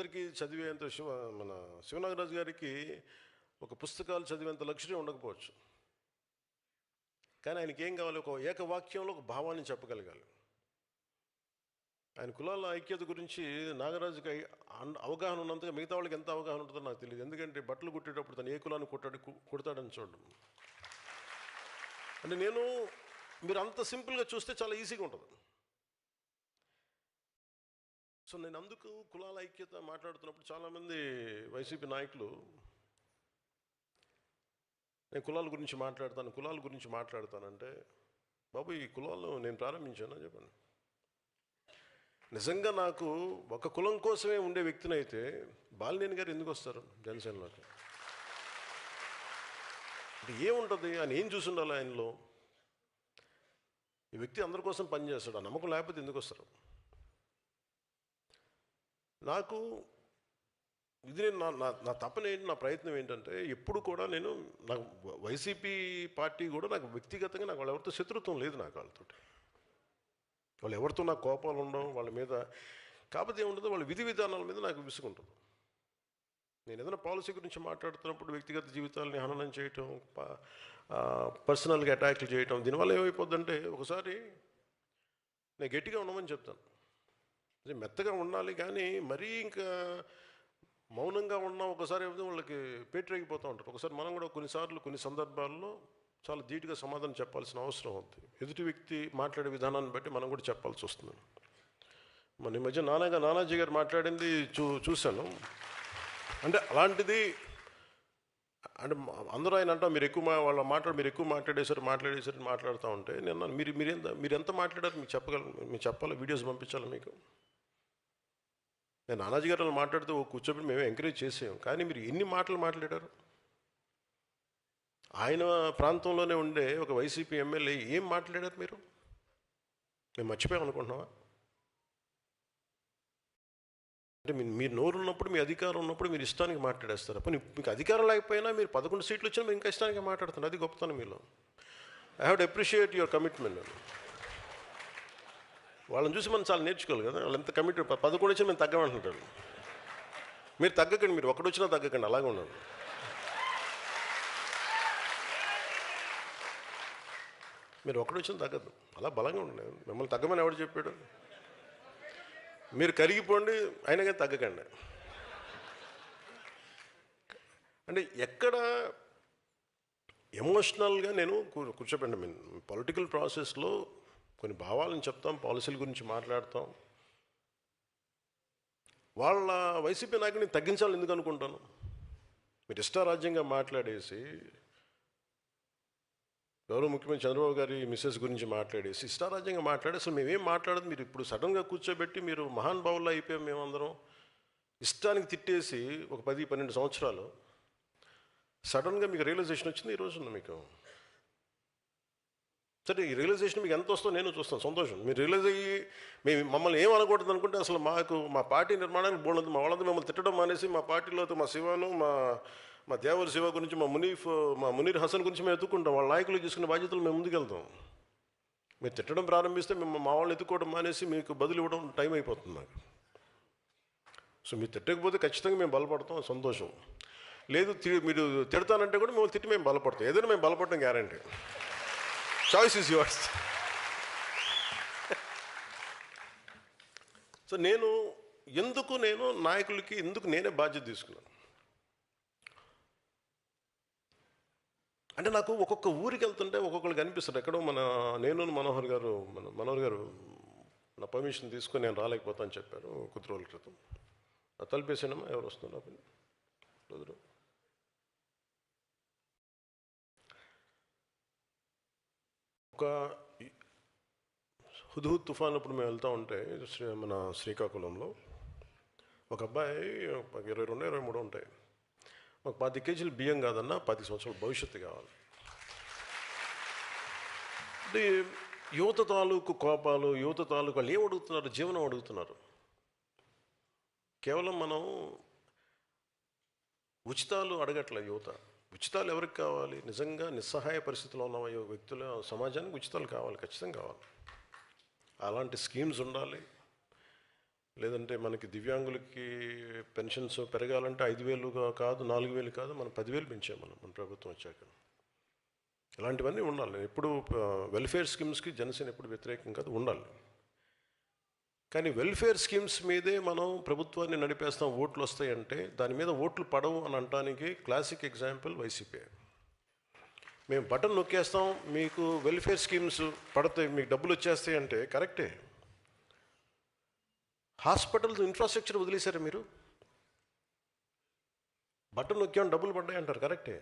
అందరికీ చదివేంత మన శివనాగరాజు గారికి ఒక పుస్తకాలు చదివేంత లక్ష్యం ఉండకపోవచ్చు, కానీ ఆయనకి ఏం కావాలి? ఒక ఏకవాక్యంలో ఒక భావాన్ని చెప్పగలగాలి. ఆయన కులాల ఐక్యత గురించి నాగరాజుకి అవగాహన ఉన్నంతగా మిగతా వాళ్ళకి ఎంత అవగాహన ఉంటుందో నాకు తెలియదు. ఎందుకంటే బట్టలు కుట్టేటప్పుడు తను ఏ కులాన్ని కుడతాడని చూడడం అంటే మీరు అంత సింపుల్గా చూస్తే చాలా ఈజీగా ఉంటుంది. సో నేను అందుకు కులాల ఐక్యత మాట్లాడుతున్నప్పుడు చాలామంది వైసీపీ నాయకులు నేను కులాల గురించి మాట్లాడతానంటే, బాబు ఈ కులాలు నేను ప్రారంభించాను చెప్పండి. నిజంగా నాకు ఒక కులం కోసమే ఉండే వ్యక్తిని అయితే బాలినేని గారు ఎందుకు వస్తారు జనసేనలోకి? అంటే ఏముంటుంది? ఆయన ఏం చూసి ఉండాలి ఆయనలో? ఈ వ్యక్తి అందరి కోసం పనిచేస్తాడు, ఆ నమ్మకం లేకపోతే ఎందుకు వస్తారు? నాకు ఇది నా తపన ఏంటి, నా ప్రయత్నం ఏంటంటే ఎప్పుడు కూడా నాకు వైసీపీ పార్టీ కూడా నాకు వ్యక్తిగతంగా నాకు వాళ్ళు ఎవరితో శత్రుత్వం లేదు. నాకు వాళ్ళు ఎవరితో నాకు కోపాలు ఉండవు వాళ్ళ మీద. కాకపోతే ఏముంటుందో వాళ్ళ విధి విధానాల మీద నాకు విసుగుంటుంది. నేను ఏదైనా పాలసీ గురించి మాట్లాడుతున్నప్పుడు వ్యక్తిగత జీవితాలని హననం చేయటం, పర్సనల్గా అటాక్లు చేయటం, దీనివల్ల ఏమైపోద్దంటే ఒకసారి నేను గట్టిగా ఉండమని చెప్తాను, మెత్తగా ఉండాలి, కానీ మరీ ఇంకా మౌనంగా ఉన్నా ఒకసారి ఏమిటో వాళ్ళకి పేటరేగిపోతూ ఉంటారు. ఒకసారి మనం కూడా కొన్ని సందర్భాల్లో చాలా ధీటుగా సమాధానం చెప్పాల్సిన అవసరం ఉంది. ఎదుటి వ్యక్తి మాట్లాడే విధానాన్ని బట్టి మనం కూడా చెప్పాల్సి వస్తుంది. మన ఈ మధ్య నానాజీ గారు మాట్లాడింది చూశాను. అంటే అలాంటిది అంటే అందరూ ఆయన అంటాం మీరు ఎక్కువ మాట్లాడేశారు మాట్లాడుతూ ఉంటే నేను మీరు ఎంత మాట్లాడారు మీకు చెప్పాలి, వీడియోస్ పంపించాలి మీకు. నేను నానాజీ గారు మాట్లాడుతూ కూర్చోబెట్టి మేము ఎంకరేజ్ చేసాం, కానీ మీరు ఎన్ని మాటలు మాట్లాడారు? ఆయన ప్రాంతంలోనే ఉండే ఒక వైసీపీ ఎమ్మెల్యే ఏం మాట్లాడారు మీరు? మేము మర్చిపోయాం అనుకుంటున్నావా? అంటే మీరు నోరు ఉన్నప్పుడు, మీ అధికారం ఉన్నప్పుడు మీరు ఇష్టానికి మాట్లాడేస్తారు. అప్పుడు మీకు అధికారం లేకపోయినా మీరు 11 సీట్లు వచ్చినా మీరు ఇంకా ఇష్టానికి మాట్లాడుతున్నారు. అది గొప్పతనం మీలో. I have to appreciate your commitment. వాళ్ళని చూసి మనం చాలా నేర్చుకోవాలి కదా, వాళ్ళు ఎంత కమిట్. 11 వచ్చినా మేము తగ్గమంటుంటారు. మీరు తగ్గకండి, మీరు ఒకటి వచ్చినా తగ్గకండి, అలాగే ఉండండి. మీరు ఒకటి వచ్చినా తగ్గదు, అలా బలంగా ఉండండి. మిమ్మల్ని తగ్గమని ఎవడు చెప్పాడు? మీరు కరిగిపోండి, అయినా కానీ తగ్గకండి. అంటే ఎక్కడ ఎమోషనల్గా నేను కూర్చోబెట్టండి. పొలిటికల్ ప్రాసెస్లో కొన్ని భావాలను చెప్తాం, పాలసీల గురించి మాట్లాడతాం. వాళ్ళ వైసీపీ నాయకుడిని తగ్గించాలని ఎందుకు అనుకుంటాను? మీరు ఇష్టారాజ్యంగా మాట్లాడేసి, గౌరవ ముఖ్యమంత్రి చంద్రబాబు గారి మిస్సెస్ గురించి మాట్లాడేసి ఇష్టారాజ్యంగా అసలు మేమేం మాట్లాడదు. మీరు ఇప్పుడు సడన్గా కూర్చోబెట్టి మీరు మహానుభావుల్లో అయిపోయాం మేమందరం ఇష్టానికి తిట్టేసి ఒక 10-12 సంవత్సరాలు సడన్గా మీకు రియలైజేషన్ వచ్చింది ఈ రోజున మీకు. సరే, ఈ రియలైజేషన్ మీకు ఎంత వస్తుందో నేను చూస్తాను, సంతోషం. మీరు రియలైజ్ అయ్యి మమ్మల్ని ఏం అనకూడదు అనుకుంటే అసలు మా పార్టీ నిర్మాణానికి బోల్డ్ మా వాళ్ళంతా మిమ్మల్ని తిట్టడం మానేసి మా పార్టీలో మా శివను మా దేవరి శివ గురించి మా మునీర్ హసన్ గురించి మేము ఎత్తుకుంటాం. వాళ్ళ నాయకులు తీసుకునే బాధ్యతలు మేము ముందుకెళ్తాం. మీరు తిట్టడం ప్రారంభిస్తే మా వాళ్ళని ఎత్తుకోవడం మానేసి మీకు బదులు ఇవ్వడం టైం అయిపోతుంది నాకు. సో మీరు తిట్టకపోతే ఖచ్చితంగా మేము బలపడతాం, సంతోషం. లేదు మీరు తిడతానంటే కూడా మేము తిట్టి మేము బలపడతాం. ఏదైనా మేము బలపడటం guarantee. Choice is yours. So నేను నాయకులకి నేనే బాధ్యత తీసుకున్నాను. అంటే నాకు ఒక్కొక్క ఊరికి వెళ్తుంటే ఒక్కొక్కరికి అనిపిస్తుంది, ఎక్కడో మనోహర్ గారు నా పర్మిషన్ తీసుకొని నేను రాలేకపోతాను చెప్పారు కొద్ది రోజుల క్రితం. తలిపేసానమ్మా, ఎవరు వస్తున్నారు? ఒక హుద్హుద్ తుఫాన్ అప్పుడు మేము వెళ్తూ ఉంటే మన శ్రీకాకుళంలో ఒక అబ్బాయి 22-23 ఉంటాయి, ఒక 10 కేజీలు బియ్యం కాదన్నా 10 సంవత్సరాల భవిష్యత్తు కావాలి. అంటే యువత తాలూకు కోపాలు, యువత తాలూకు వాళ్ళు ఏం అడుగుతున్నారు? జీవనం అడుగుతున్నారు. కేవలం మనం ఉచితాలు అడగట్లే యువత. ఉచితాలు ఎవరికి కావాలి? నిజంగా నిస్సహాయ పరిస్థితిలో ఉన్న వ్యక్తుల సమాజానికి ఉచితాలు కావాలి, ఖచ్చితంగా కావాలి. అలాంటి స్కీమ్స్ ఉండాలి. లేదంటే మనకి దివ్యాంగులకి పెన్షన్స్ పెరగాలంటే 5,000 కాదు, 4,000 కాదు, మనం 10,000 పెంచాం మన ప్రభుత్వం వచ్చాక. ఇలాంటివన్నీ ఉండాలి. ఎప్పుడు వెల్ఫేర్ స్కీమ్స్కి జనసేన ఎప్పుడు వ్యతిరేకం కాదు, ఉండాలి. కానీ వెల్ఫేర్ స్కీమ్స్ మీదే మనం ప్రభుత్వాన్ని నడిపేస్తాం, ఓట్లు వస్తాయంటే దాని మీద ఓట్లు పడవు అని అనడానికి క్లాసిక్ ఎగ్జాంపుల్ వైసీపీ. మేము బటన్ నొక్కేస్తాం, మీకు వెల్ఫేర్ స్కీమ్స్ పడతాయి, మీకు డబ్బులు వచ్చేస్తాయి అంటే కరెక్టే. హాస్పిటల్స్ ఇన్ఫ్రాస్ట్రక్చర్ వదిలేశారు మీరు. బటన్ నొక్కామని డబ్బులు పడ్డాయి అంటారు, కరెక్టే.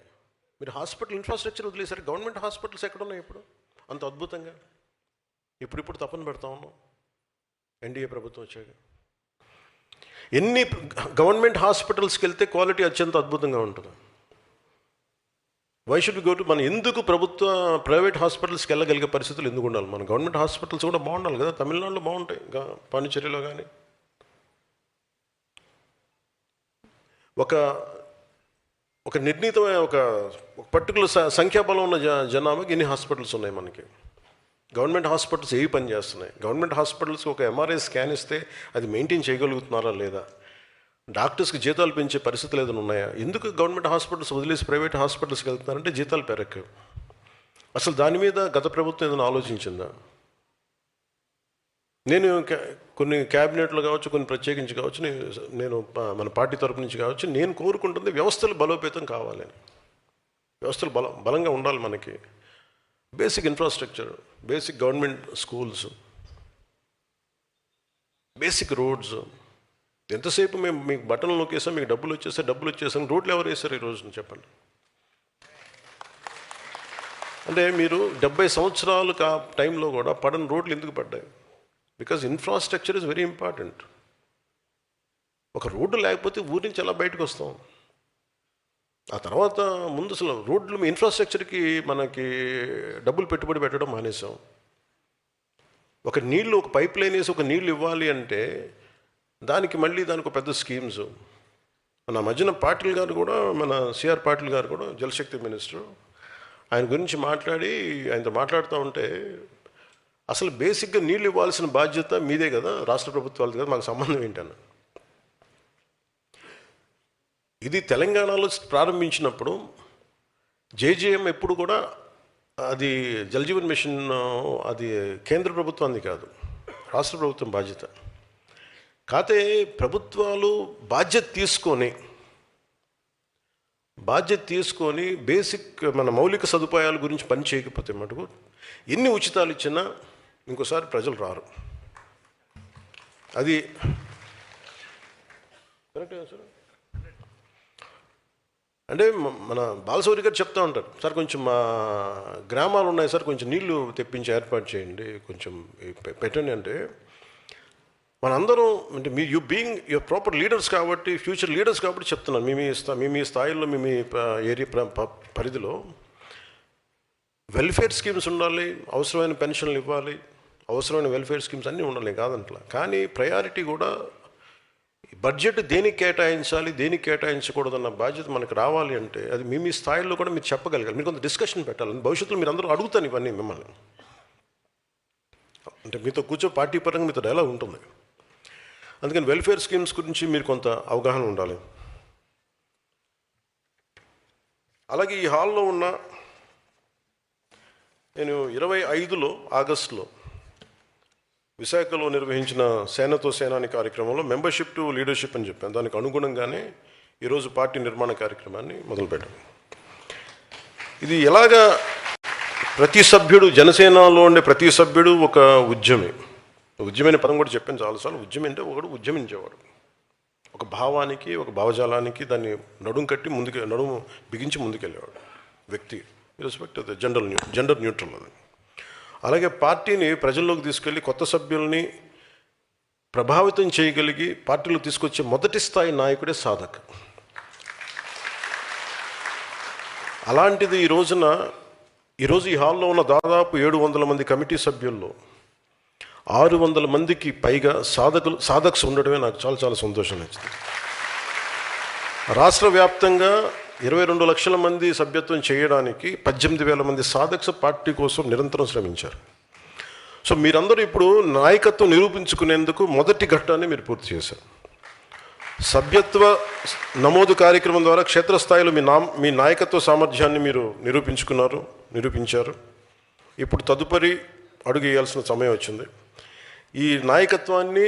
మీరు హాస్పిటల్ ఇన్ఫ్రాస్ట్రక్చర్ వదిలేశారు. గవర్నమెంట్ హాస్పిటల్స్ ఎక్కడున్నాయి ఇప్పుడు అంత అద్భుతంగా? ఇప్పుడు తప్పని పెడతా ఉన్నాం ఎన్డీఏ ప్రభుత్వం వచ్చాక. ఎన్ని గవర్నమెంట్ హాస్పిటల్స్కి వెళ్తే క్వాలిటీ అత్యంత అద్భుతంగా ఉంటుంది. వై షుడ్ గో టు మన ఎందుకు ప్రైవేట్ హాస్పిటల్స్కి వెళ్ళగలిగే పరిస్థితులు ఎందుకు ఉండాలి? మన గవర్నమెంట్ హాస్పిటల్స్ కూడా బాగుండాలి కదా. తమిళనాడులో బాగుంటాయి, పాండిచేరిలో కానీ. ఒక నిర్ణీతమైన ఒక పర్టికులర్ సంఖ్యాబలం ఉన్న జనాభాకి ఎన్ని హాస్పిటల్స్ ఉన్నాయి మనకి. గవర్నమెంట్ హాస్పిటల్స్ ఏవి పని చేస్తున్నాయి? గవర్నమెంట్ హాస్పిటల్స్కి ఒక ఎంఆర్ఐ స్కాన్ ఇస్తే అది మెయింటైన్ చేయగలుగుతున్నారా లేదా? డాక్టర్స్కి జీతాలు పెంచే పరిస్థితులు ఏదైనా ఉన్నాయా? ఎందుకు గవర్నమెంట్ హాస్పిటల్స్ వదిలేసి ప్రైవేట్ హాస్పిటల్స్కి వెళ్తున్నారంటే జీతాలు పెరగవు. అసలు దాని మీద గత ప్రభుత్వం ఏదైనా ఆలోచించిందా? నేను కొన్ని క్యాబినెట్లు కావచ్చు, కొన్ని ప్రత్యేకించి కావచ్చు, నేను మన పార్టీ తరపు నుంచి కావచ్చు, నేను కోరుకుంటుంది వ్యవస్థలు బలోపేతం కావాలని. వ్యవస్థలు బలంగా ఉండాలి మనకి. Basic infrastructure, basic government schools, basic roads. ఎంతసేపు మేము మీకు బటన్లు నొక్కేసాం, మీకు డబ్బులు వచ్చేసాం. రోడ్లు ఎవరు వేశారు ఈ రోజున చెప్పండి? అంటే మీరు 70 సంవత్సరాలు టైంలో కూడా పడని రోడ్లు ఎందుకు పడ్డాయి? Because infrastructure is very important. ఒక రోడ్డు లేకపోతే ఊరి నుంచి ఎలా బయటకు వస్తాం? ఆ తర్వాత ముందు అసలు రోడ్లు ఇన్ఫ్రాస్ట్రక్చర్కి మనకి డబ్బులు పెట్టుబడి పెట్టడం మానేసాం. ఒక పైప్ లైన్ వేసి ఒక నీళ్ళు ఇవ్వాలి అంటే దానికి ఒక పెద్ద స్కీమ్స్. మన మధ్యన పాటిల్ గారు కూడా, మన సిఆర్ పాటిల్ గారు కూడా జలశక్తి మినిస్టర్, ఆయన గురించి ఆయనతో మాట్లాడుతూ ఉంటే అసలు బేసిక్గా నీళ్ళు ఇవ్వాల్సిన బాధ్యత మీదే కదా, రాష్ట్ర ప్రభుత్వాలది కదా, మాకు సంబంధం ఏంటన్న. ఇది తెలంగాణలో ప్రారంభించినప్పుడు జేజేఎం ఎప్పుడు కూడా అది జలజీవన్ మిషన్ అది కేంద్ర ప్రభుత్వాన్ని కాదు, రాష్ట్ర ప్రభుత్వం బాధ్యత. కాకపోతే ప్రభుత్వాలు బాధ్యత తీసుకొని బేసిక్ మన మౌలిక సదుపాయాల గురించి పని చేయకపోతే మటుకు ఎన్ని ఉచితాలు ఇచ్చినా ఇంకోసారి ప్రజలు రారు. అది కరెక్టే సార్. అంటే మన బాలశౌరి గారు చెప్తూ ఉంటారు, సార్ కొంచెం మా గ్రామాలు ఉన్నాయి సార్, కొంచెం నీళ్లు తెప్పించి ఏర్పాటు చేయండి, కొంచెం పెట్టండి. అంటే మనందరం అంటే యువర్ ప్రాపర్ లీడర్స్ కాబట్టి, ఫ్యూచర్ లీడర్స్ కాబట్టి చెప్తున్నాను. మీ స్థాయిలో మీ ఏరియా పరిధిలో వెల్ఫేర్ స్కీమ్స్ ఉండాలి, అవసరమైన పెన్షన్లు ఇవ్వాలి, అవసరమైన వెల్ఫేర్ స్కీమ్స్ అన్నీ ఉండాలి కాదంట్లా. కానీ ప్రయారిటీ కూడా బడ్జెట్ దేనికి కేటాయించాలి, దేనికి కేటాయించకూడదన్న బాధ్యత మనకు రావాలి అంటే అది మీ స్థాయిలో కూడా మీరు చెప్పగలగాలి. మీరు కొంత డిస్కషన్ పెట్టాలి. భవిష్యత్తులో మీరు అందరూ అడుగుతాను ఇవన్నీ మిమ్మల్ని. అంటే మీతో పార్టీ పరంగా మీతో డైలాగ్ ఉంటుంది. అందుకని వెల్ఫేర్ స్కీమ్స్ గురించి మీరు కొంత అవగాహన ఉండాలి. అలాగే ఈ హాల్లో ఉన్న నేను 25 ఆగస్టులో విశాఖలో నిర్వహించిన సేనతో సేనాని కార్యక్రమంలో మెంబర్షిప్ టు లీడర్షిప్ అని చెప్పాను. దానికి అనుగుణంగానే ఈరోజు పార్టీ నిర్మాణ కార్యక్రమాన్ని మొదలుపెట్టాం. ఇది ఎలాగా ప్రతి సభ్యుడు, జనసేనలో ఉండే ప్రతి సభ్యుడు ఒక ఉద్యమైన పదం కూడా చెప్పాను చాలాసార్లు. ఉద్యమం అంటే ఒకడు ఉద్యమించేవాడు, ఒక భావానికి, ఒక భావజాలానికి దాన్ని నడుము బిగించి ముందుకెళ్ళేవాడు వ్యక్తి, రెస్పెక్ట్ అది జెండర్ న్యూట్రల్. అది అలాగే పార్టీని ప్రజల్లోకి తీసుకెళ్ళి కొత్త సభ్యుల్ని ప్రభావితం చేయగలిగి పార్టీలో తీసుకొచ్చే మొదటి స్థాయి నాయకుడే సాధక్. అలాంటిది ఈరోజు ఈ హాల్లో ఉన్న దాదాపు 700 మంది కమిటీ సభ్యుల్లో 600 మందికి పైగా సాధక్స్ ఉండడమే నాకు చాలా చాలా సంతోషం నచ్చింది. రాష్ట్ర వ్యాప్తంగా 22 లక్షల మంది సభ్యత్వం చేయడానికి 18,000 మంది సాధక్స్ పార్టీ కోసం నిరంతరం శ్రమించారు. సో మీరందరూ ఇప్పుడు నాయకత్వం నిరూపించుకునేందుకు మొదటి ఘట్టాన్ని మీరు పూర్తి చేశారు. సభ్యత్వ నమోదు కార్యక్రమం ద్వారా క్షేత్రస్థాయిలో మీ నాయకత్వ సామర్థ్యాన్ని మీరు నిరూపించారు. ఇప్పుడు తదుపరి అడుగు వేయాల్సిన సమయం వచ్చింది. ఈ నాయకత్వాన్ని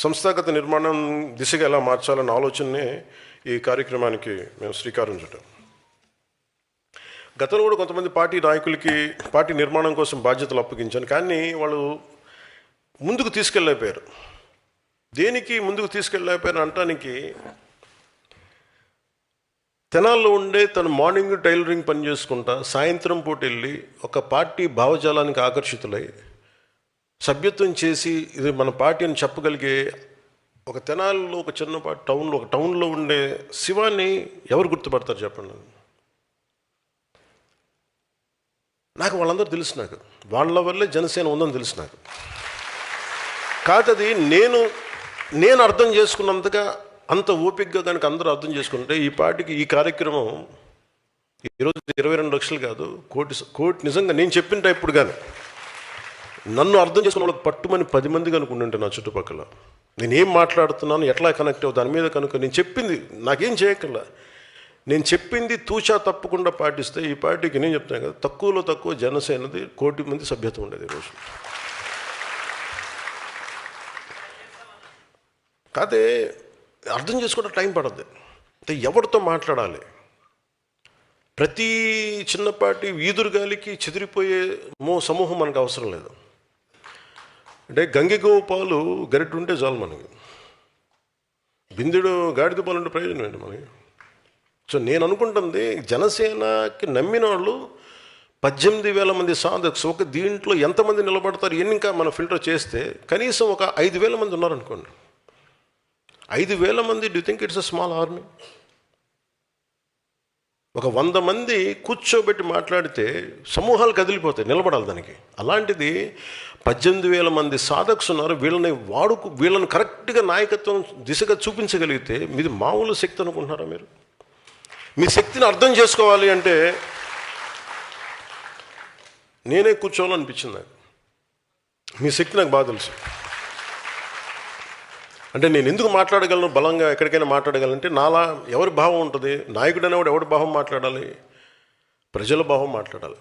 సంస్థాగత నిర్మాణం దిశగా ఎలా మార్చాలన్న ఆలోచననే ఈ కార్యక్రమానికి మేము శ్రీకారం చుట్టాం. గతంలో కూడా కొంతమంది పార్టీ నాయకులకి పార్టీ నిర్మాణం కోసం బాధ్యతలు అప్పగించాను, కానీ వాళ్ళు ముందుకు తీసుకెళ్ళలేకపోయారు. దేనికి ముందుకు తీసుకెళ్ళలేకపోయారు అంటానికి, తెనాల్లో ఉండే తను మార్నింగ్ టైలరింగ్ పని చేసుకుంటా సాయంత్రం పూట వెళ్ళి ఒక పార్టీ భావజాలానికి ఆకర్షితులై సభ్యత్వం చేసి ఇది మన పార్టీ అని చెప్పగలిగే ఒక తెనాల్లో ఒక చిన్నపాటి టౌన్లో ఉండే శివాన్ని ఎవరు గుర్తుపడతారు చెప్పండి? నాకు వాళ్ళందరూ తెలుసు. నాకు వాళ్ళ వల్లే జనసేన ఉందని తెలుసు. నాకు కాదది నేను అర్థం చేసుకున్నంతగా అంత ఓపికగా కనుక అందరూ అర్థం చేసుకుంటే ఈ పార్టీకి ఈ కార్యక్రమం ఈరోజు 22 లక్షలు కాదు, కోటి నిజంగా నేను చెప్పిన టైప్పుడు కానీ నన్ను అర్థం చేసుకున్న వాళ్ళకి పట్టుమని 10 మంది కనుకుంటుంటే నా చుట్టుపక్కల నేనేం మాట్లాడుతున్నాను, ఎట్లా కనెక్ట్ అవ్వ దాని మీద కనుక నేను చెప్పింది నాకేం చేయక్కర్లా. నేను చెప్పింది తూచా తప్పకుండా పాటిస్తే ఈ పార్టీకి నేను చెప్తాను కదా, తక్కువలో తక్కువ జనసేనది 1 కోటి మంది సభ్యత్వం ఉండేది ఈరోజు. కాదే అర్థం చేసుకోవడం టైం పడద్దు. అంటే ఎవరితో మాట్లాడాలి, ప్రతి చిన్నపాటి వీధురుగాలికి చెదిరిపోయే సమూహం మనకు అవసరం లేదు. అంటే గంగిగోపాలు గరిట ఉంటే చాలు మనకి, బిందెడు గాడిద పాలు ఉంటే ప్రయోజనం ఏంటి మనకి? సో నేను అనుకుంటుంది జనసేనకి నమ్మిన వాళ్ళు 18,000 మంది సాధక్స్, ఒక దీంట్లో ఎంతమంది నిలబడతారు ఎన్ని ఇంకా మనం ఫిల్టర్ చేస్తే కనీసం ఒక 5,000 మంది ఉన్నారనుకోండి. 5,000 మంది, do think it's a small army? ఒక 100 మంది కూర్చోబెట్టి మాట్లాడితే సమూహాలు కదిలిపోతాయి, నిలబడాలి దానికి. అలాంటిది 18,000 మంది సాధక్స్ ఉన్నారు. వీళ్ళని కరెక్ట్గా నాయకత్వం దిశగా చూపించగలిగితే మీది మామూలు శక్తి అనుకుంటున్నారా మీరు? మీ శక్తిని అర్థం చేసుకోవాలి అంటే నేనే కూర్చోవాలనిపించింది నాకు. మీ శక్తి నాకు బాగా తెలుసు. అంటే నేను ఎందుకు మాట్లాడగలను, బలంగా ఎక్కడికైనా మాట్లాడగలంటే నాలా ఎవరి భావం ఉంటుంది? నాయకుడు అనేవాడు ఎవరి భావం మాట్లాడాలి? ప్రజల భావం మాట్లాడాలి.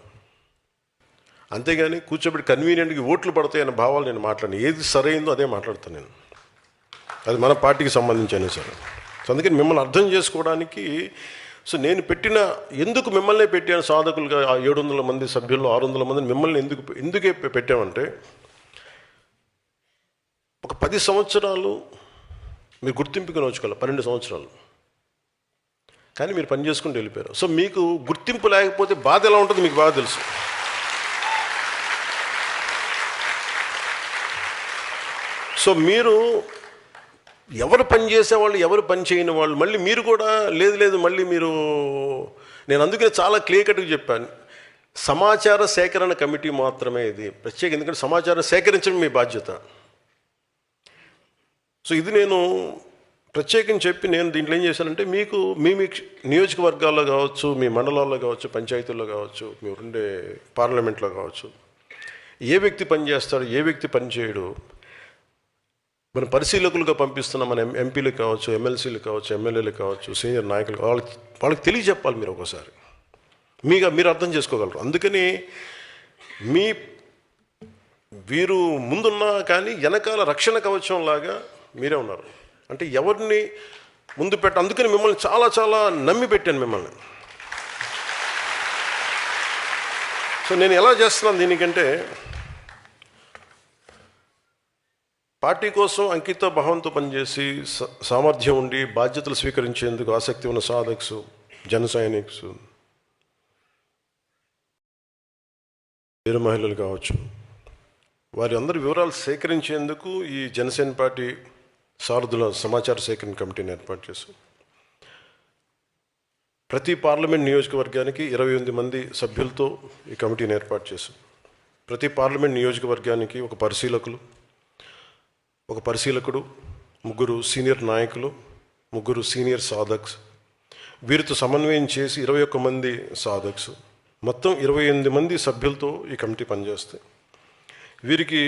అంతేగాని కూర్చోబెట్టి కన్వీనియంట్గా ఓట్లు పడతాయి అనే భావాలు నేను మాట్లాడను. ఏది సరైందో అదే మాట్లాడతాను నేను. అది మన పార్టీకి సంబంధించిన సరే. సో అందుకని మిమ్మల్ని అర్థం చేసుకోవడానికి సో నేను ఎందుకు మిమ్మల్ని పెట్టాను సాధకులుగా, 700 మంది సభ్యుల్లో 600 మందిని మిమ్మల్ని ఎందుకే పెట్టామంటే, ఒక 10 సంవత్సరాలు మీరు గుర్తింపుగా నోచుకోవాలి, 12 సంవత్సరాలు కానీ మీరు పని చేసుకుంటూ వెళ్ళిపోయారు. సో మీకు గుర్తింపు లేకపోతే బాధ ఎలా ఉంటుందో మీకు బాగా తెలుసు. సో మీరు ఎవరు పని చేసేవాళ్ళు, ఎవరు పని చేయని వాళ్ళు, మళ్ళీ మీరు కూడా లేదు మళ్ళీ నేను అందుకనే చాలా క్లియర్ కట్గా చెప్పాను, సమాచార సేకరణ కమిటీ మాత్రమే ఇది ప్రత్యేక. ఎందుకంటే సమాచారం సేకరించడం మీ బాధ్యత. సో ఇది నేను ప్రత్యేకించి చెప్పి నేను దీంట్లో ఏం చేశానంటే, మీకు మీ నియోజకవర్గాల్లో కావచ్చు, మీ మండలాల్లో కావచ్చు, పంచాయతీల్లో కావచ్చు, మీరు ఉండే పార్లమెంట్లో కావచ్చు, ఏ వ్యక్తి పని చేస్తాడు, ఏ వ్యక్తి పని చేయడు, మన పరిశీలకులుగా పంపిస్తున్న మన ఎంపీలు కావచ్చు, ఎమ్మెల్సీలు కావచ్చు, ఎమ్మెల్యేలు కావచ్చు, సీనియర్ నాయకులు వాళ్ళకి తెలియజెప్పాలి. మీరు ఒకసారి మీరు అర్థం చేసుకోగలరు. అందుకని వీరు ముందున్నా కానీ వెనకాల రక్షణ కవచం లాగా మీరే ఉన్నారు. అంటే ఎవరిని ముందు అందుకని మిమ్మల్ని చాలా చాలా నమ్మి పెట్టాను మిమ్మల్ని. సో నేను ఎలా చేస్తున్నాను దీనికంటే, పార్టీ కోసం అంకిత భావంతో పనిచేసి సామర్థ్యం ఉండి బాధ్యతలు స్వీకరించేందుకు ఆసక్తి ఉన్న సాధక్స్, జన సైనిక్స్, వీర మహిళలు కావచ్చు, వారి అందరి వివరాలు సేకరించేందుకు ఈ జనసేన పార్టీ సారథుల సమాచార సేకరణ కమిటీని ఏర్పాటు చేశాం. ప్రతి పార్లమెంట్ నియోజకవర్గానికి 28 మంది సభ్యులతో ఈ కమిటీని ఏర్పాటు చేశాం. ప్రతి పార్లమెంట్ నియోజకవర్గానికి ఒక పరిశీలకుడు, 3 సీనియర్ నాయకులు, 3 సీనియర్ సాధక్స్, వీరితో సమన్వయం చేసి 21 మంది సాధక్స్, మొత్తం 28 మంది సభ్యులతో ఈ కమిటీ పనిచేస్తాయి. వీరికి